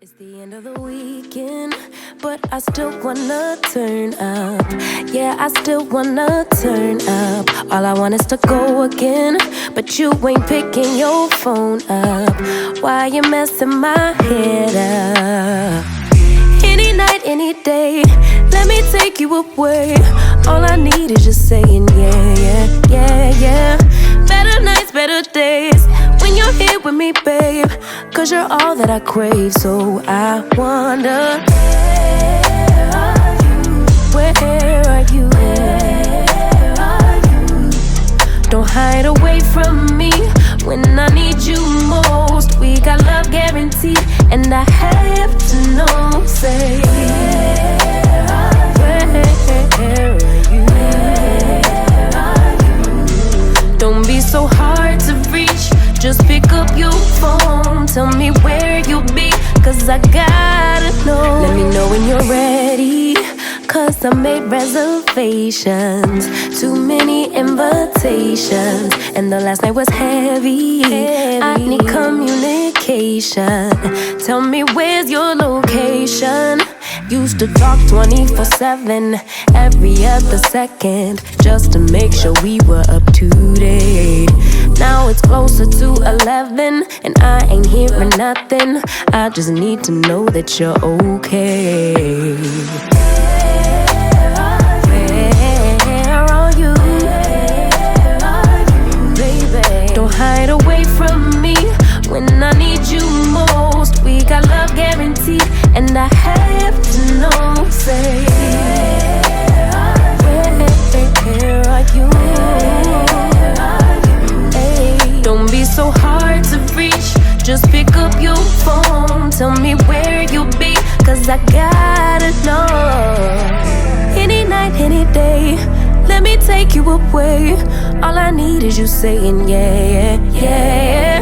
It's the end of the weekend, but I still wanna turn up. Yeah, I still wanna turn up. All I want is to go again, but you ain't picking your phone up. Why you messing my head up? Any night, any day, let me take you away. All I need is just saying yeah, yeah, yeah, yeah. Better nights, better days, when you're here with me, babe. Cause you're all that I crave, so I wonder, where are you? Where are you? Don't hide away from me when I need you most. We got love guaranteed, and I have to know, say, where are you? Don't be so hard to reach, just pick up your phone. Tell me where you'll be, cause I gotta know. Let me know when you're ready, cause I made reservations. Too many invitations, and the last night was heavy. I need communication. Tell me where's your location. Used to talk 24/7, every other second, just to make sure we were up to date. Now it's closer to 11, and I ain't hearing nothing. I just need to know that you're okay. Where are you? Baby, don't hide away from me when I need you most. We got love guaranteed, and I have to know, say, where are you? Hey, don't be so hard to reach, just pick up your phone. Tell me where you'll be, cause I gotta know. Any night, any day, let me take you away. All I need is you saying yeah, yeah, yeah.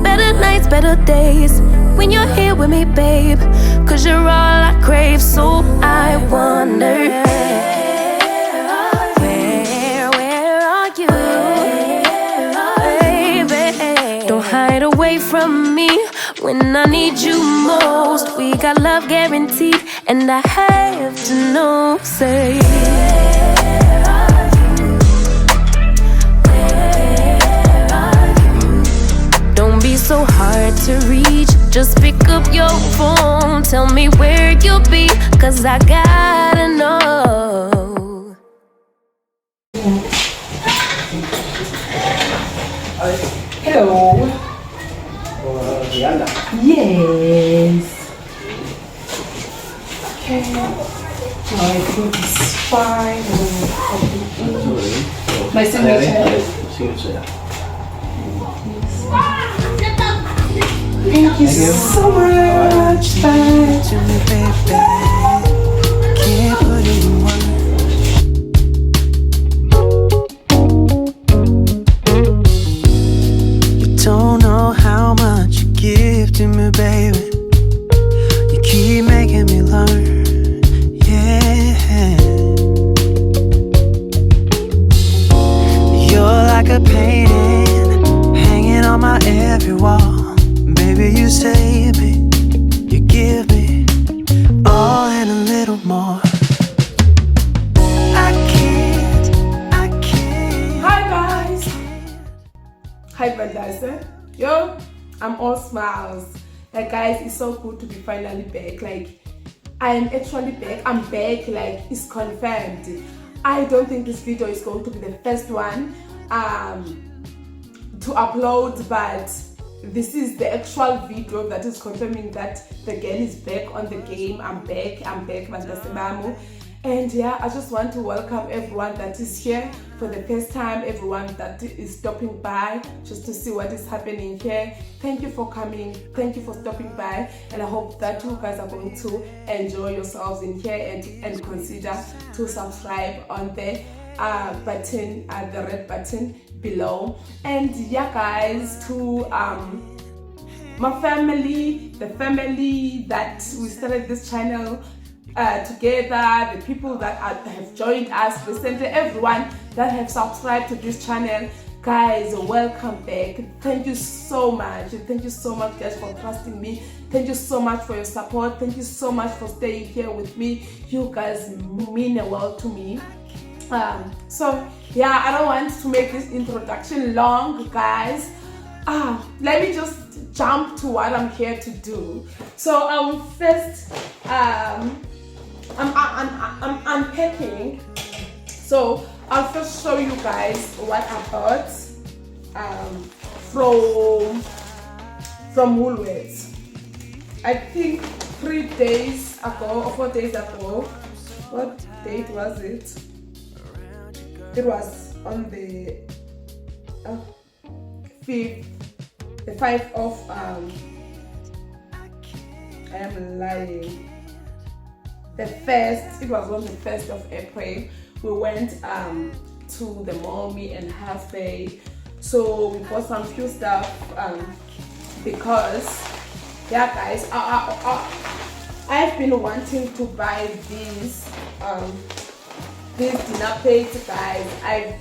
Better nights, better days, when you're here with me, babe. Cause you're all I crave, so I wonder, where are you? Baby, don't hide away from me when I need you most. We got love guaranteed, and I have to know, say, don't be so hard to reach, just pick up your phone. Tell me where you'll be, cause I gotta know. Hello. Yes. Okay. I think it's fine. My signature. Thank you so much. Bye. To me, baby, can't put it in words. You don't know how much you give to me, baby. You keep making me learn, yeah. You're like a painting hanging on my every wall. Baby, you save me, you give me all and a little more. I can't. Hi guys. Hi brothers. Yo, I'm all smiles. Like guys, it's so good to be finally back. Like I am actually back. I'm back. Like it's confirmed. I don't think this video is going to be the first one to upload, but this is the actual video that is confirming that the girl is back on the game. I'm back, Bandasemamu. And yeah, I just want to welcome everyone that is here for the first time, everyone that is stopping by just to see what is happening here. Thank you for coming, thank you for stopping by, and I hope that you guys are going to enjoy yourselves in here and consider to subscribe on the button, the red button below. And yeah guys, to my family, the family that we started this channel together, the people that have joined us recently, everyone that have subscribed to this channel, Guys, welcome back. Thank you so much. Thank you so much, guys, for trusting me. Thank you so much for your support. Thank you so much for staying here with me. You guys mean a world to me. So yeah, I don't want to make this introduction long, guys. Let me just jump to what I'm here to do. So first, I'm unpacking. So I'll first show you guys what I bought from Woolworths. I think 3 days ago or 4 days ago. What date was it? It was on the 5th. The 5th of I am lying. The 1st. It was on the 1st of April. We went to the mall, me and husband. So we bought some few stuff because yeah, guys, I've been wanting to buy these dinner plates, guys. I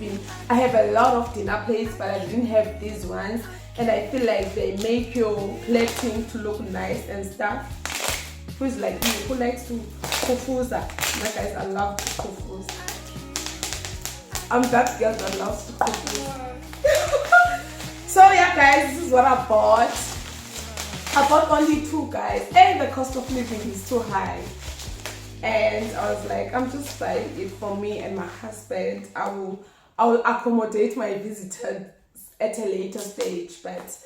have a lot of dinner plates, but I didn't have these ones, and I feel like they make your plating to look nice and stuff. Who's like me? Who likes to kufuza? My guys, I love to kufuza. I'm that girl that loves to kufuza. So yeah, guys, this is what I bought. I bought only 2, guys, and the cost of living is too high. And I was like, I'm just buying it for me and my husband. I will accommodate my visitors at a later stage. But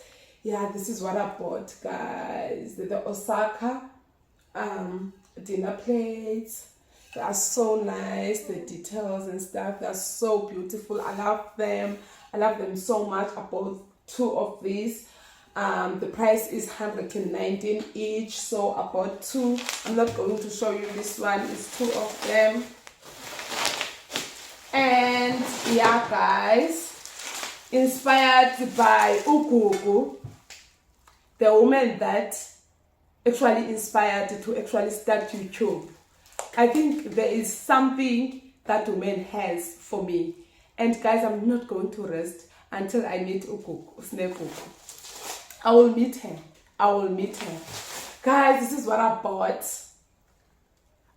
yeah, this is what I bought, guys. The Osaka dinner plates. They are so nice. The details and stuff, they're so beautiful. I love them. I love them so much. I bought 2 of these. The price is 119 each, so I bought 2. I'm not going to show you this one. It's 2 of them. And yeah, guys, inspired by Ukuku, the woman that actually inspired to actually start YouTube. I think there is something that woman has for me. And guys, I'm not going to rest until I meet Ukuku, Snake Ukuku. I will meet her. Guys, this is what I bought.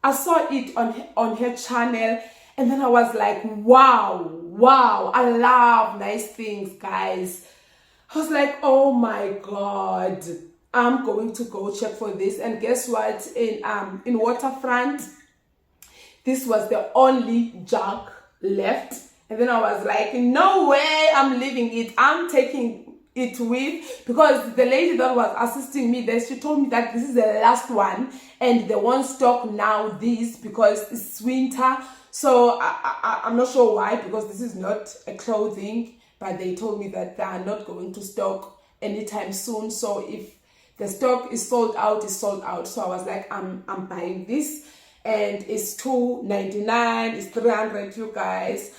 I saw it on her channel, and then I was like, wow, I love nice things, guys. I was like, oh my god, I'm going to go check for this. And guess what? In Waterfront, this was the only jug left. And then I was like, no way, I'm leaving it. I'm taking it with, because the lady that was assisting me there, she told me that this is the last one and they won't stock now this because it's winter. So I'm not sure why, because this is not a clothing, but they told me that they are not going to stock anytime soon. So if the stock is sold out, it's sold out. So I was like, I'm buying this, and it's $2.99, it's 300, you guys.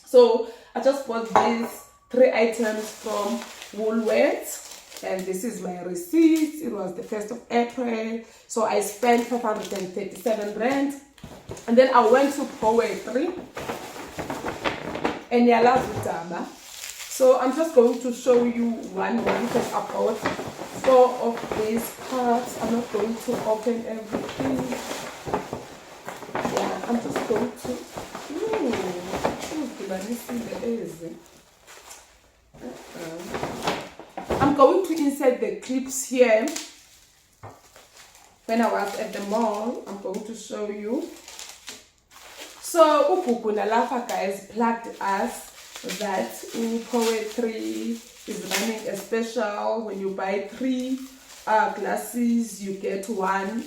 So I just bought these 3 items from Woolworths, and this is my receipt. It was the 1st of April, so I spent 537 rand. And then I went to Poetry and Yalazutaba. So I'm just going to show you one because I bought 4 of these cards. I'm not going to open everything. Yeah, I'm just going to I'm going to insert the clips here. When I was at the mall, I'm going to show you. So Ukuku Nalafa, guys, plugged us that Poetry is running a special. When you buy 3 glasses, you get 1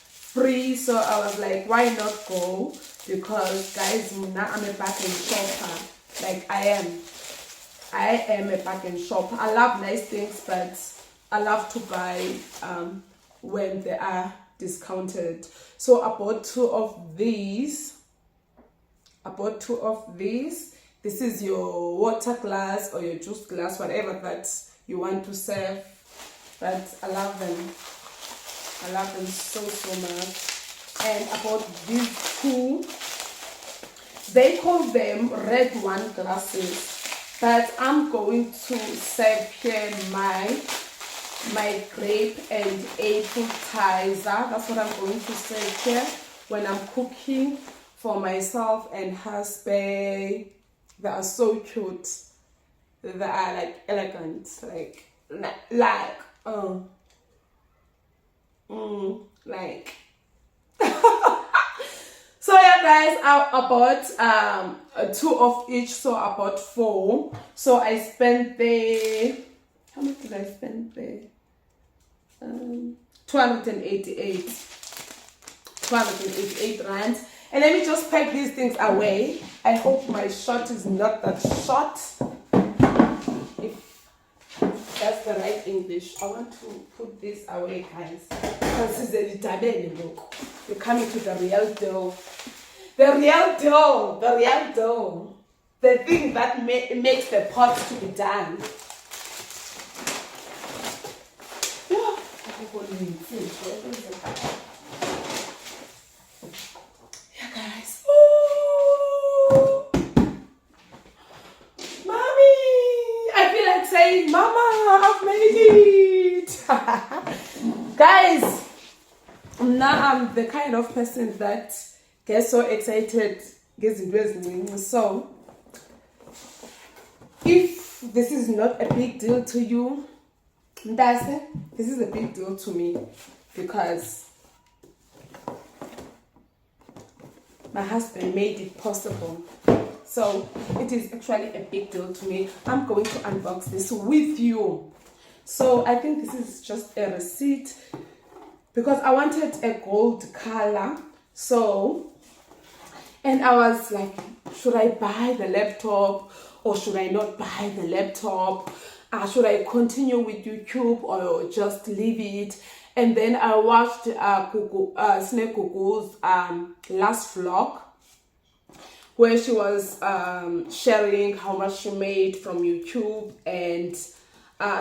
free. So I was like, why not go? Because guys, I'm a back and shopper. Like I am a back and shopper. I love nice things, but I love to buy when they are discounted. So I bought 2 of these. This is your water glass or your juice glass, whatever that you want to serve. But I love them. I love them so much. And I bought these 2 They call them red wine glasses, but I'm going to serve here my grape and appetizer. That's what I'm going to serve here when I'm cooking for myself and husband. They are so cute. They are like elegant, like So yeah guys, I bought 2 of each, so I bought 4. So I spent the, how much did I spend there? 288 rand. And let me just pack these things away. I hope my shot is not that short. If that's the right English. I want to put this away, guys. We're coming to the real deal. The real deal. The real deal. The thing that makes the pot to be done. Yeah, guys. Ooh. Mommy! I feel like saying, Mama, I've made it! Guys, now I'm the kind of person that gets so excited. So, if this is not a big deal to you, this is a big deal to me, because my husband made it possible. So it is actually a big deal to me. I'm going to unbox this with you. So I think this is just a receipt, because I wanted a gold color. So, and I was like, should I buy the laptop or should I not buy the laptop? Should I continue with YouTube or just leave it? And then I watched Snake Gugu's last vlog, where she was sharing how much she made from YouTube, and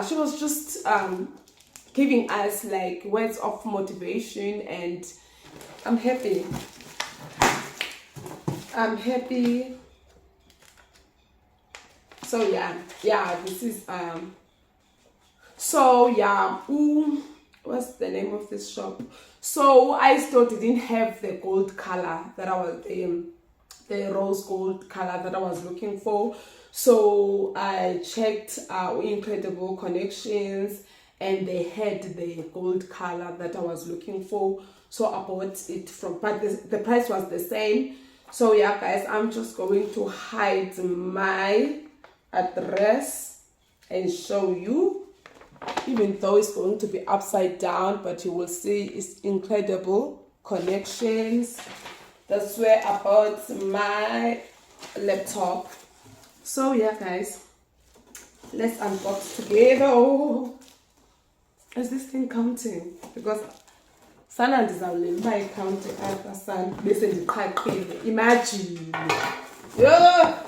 she was just giving us like words of motivation, and I'm happy. So yeah, this is what's the name of this shop? So I still didn't have the gold color that I was the rose gold color that I was looking for. So I checked Incredible Connections, and they had the gold color that I was looking for. So I bought it from, but the price was the same. So yeah guys, I'm just going to hide my address and show you, even though it's going to be upside down, but you will see it's Incredible Connections. That's where I bought my laptop. So yeah guys, let's unbox together. Is this thing counting? Because sana ndizawulemba icounting apha sana bese ndiqhaqile. Imagine. Yeah.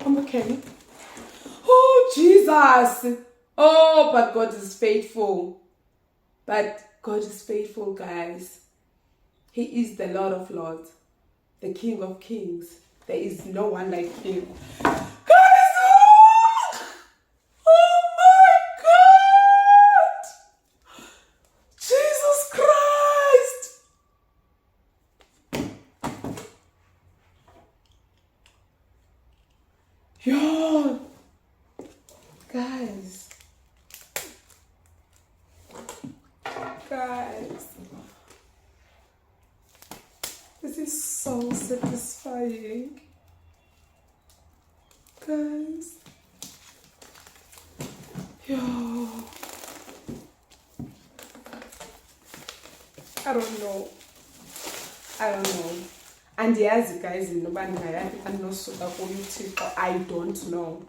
I'm okay. Oh, Jesus. Oh, but God is faithful. But God is faithful, guys. He is the Lord of Lords, the King of Kings. There is no one like him. Guys, oh my God. Jesus Christ. Yo, guys, this is so satisfying, guys. Yo, I don't know. And yes, guys, nobody anosuka ku-YouTube. I don't know.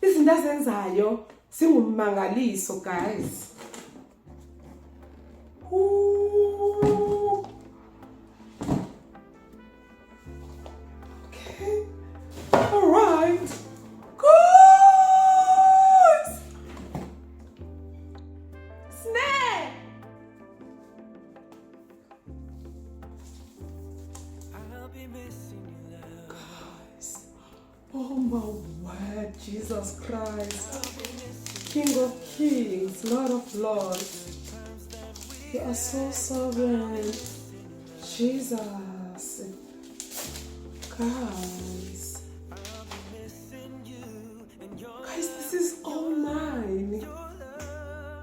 Izinto azenzayo singummangaliso, guys. Ooh. Okay. All right. Good. my word, Jesus Christ. King of kings, Lord of lords. You are so sovereign. Jesus. Guys. Guys, this is all mine.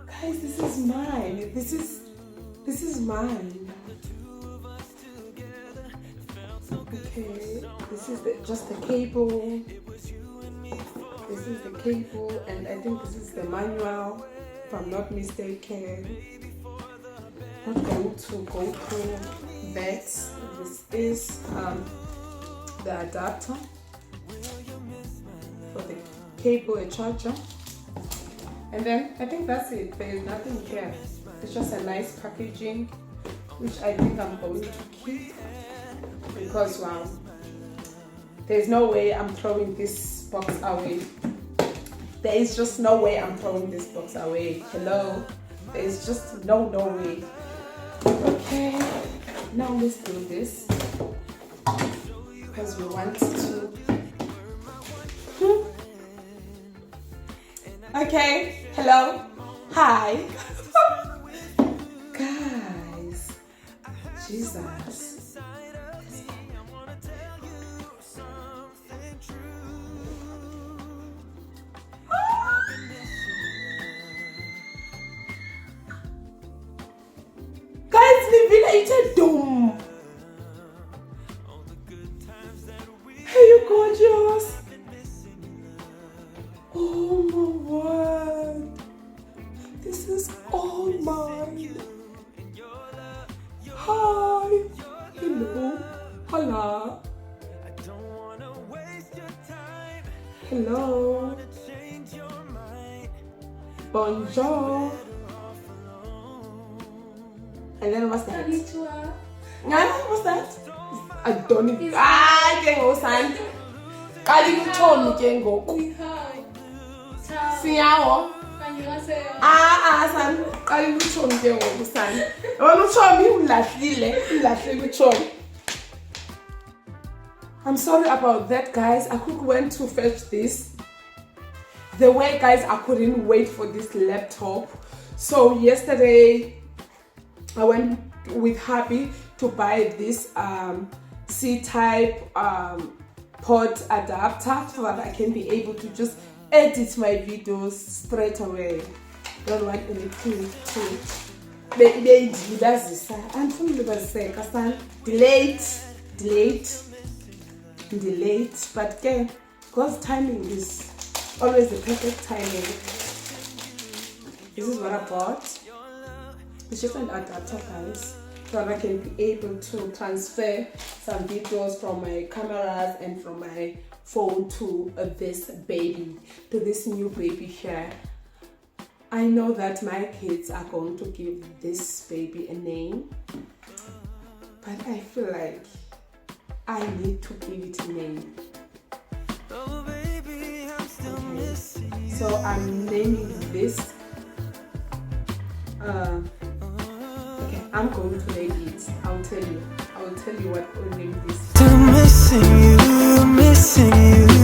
Guys, this is mine. This is mine. Okay, this is just the cable. This is the cable, and I think this is the manual, if I'm not mistaken. I'm not going to go through that. This is the adapter for the cable, a charger, and then I think that's it. There is nothing here. It's just a nice packaging, which I think I'm going to keep because wow, there's no way I'm throwing this box away. There is just no way I'm throwing this box away. Hello, there is just no way. Okay, now let's do this because we want to. Okay, hello, hi. Guys, Jesus. Guys, living dome. Hey, you gorgeous. Oh my word. This is all mine. Hi. Hello. Hola. Hello. Bonjour. And then what's that? What's that? I don't even. I can't go, son. I didn't tell me can't go. See how? Son. I didn't tell me can't go, son. I don't tell me last. I'm sorry about that, guys. I quickly went to fetch this. The way, guys, I couldn't wait for this laptop. So yesterday, I went with Happy to buy this C-type port adapter so that I can be able to just edit my videos straight away. Don't want anything delayed, but again, God's timing is always the perfect timing. This is what I bought. It's just an adapter, guys, so that I can be able to transfer some videos from my cameras and from my phone to this new baby here. I know that my kids are going to give this baby a name, but I feel like I need to give it a name. Okay. So I'm naming this. Okay, I'm going to name it. I will tell you what to name this. Still missing you.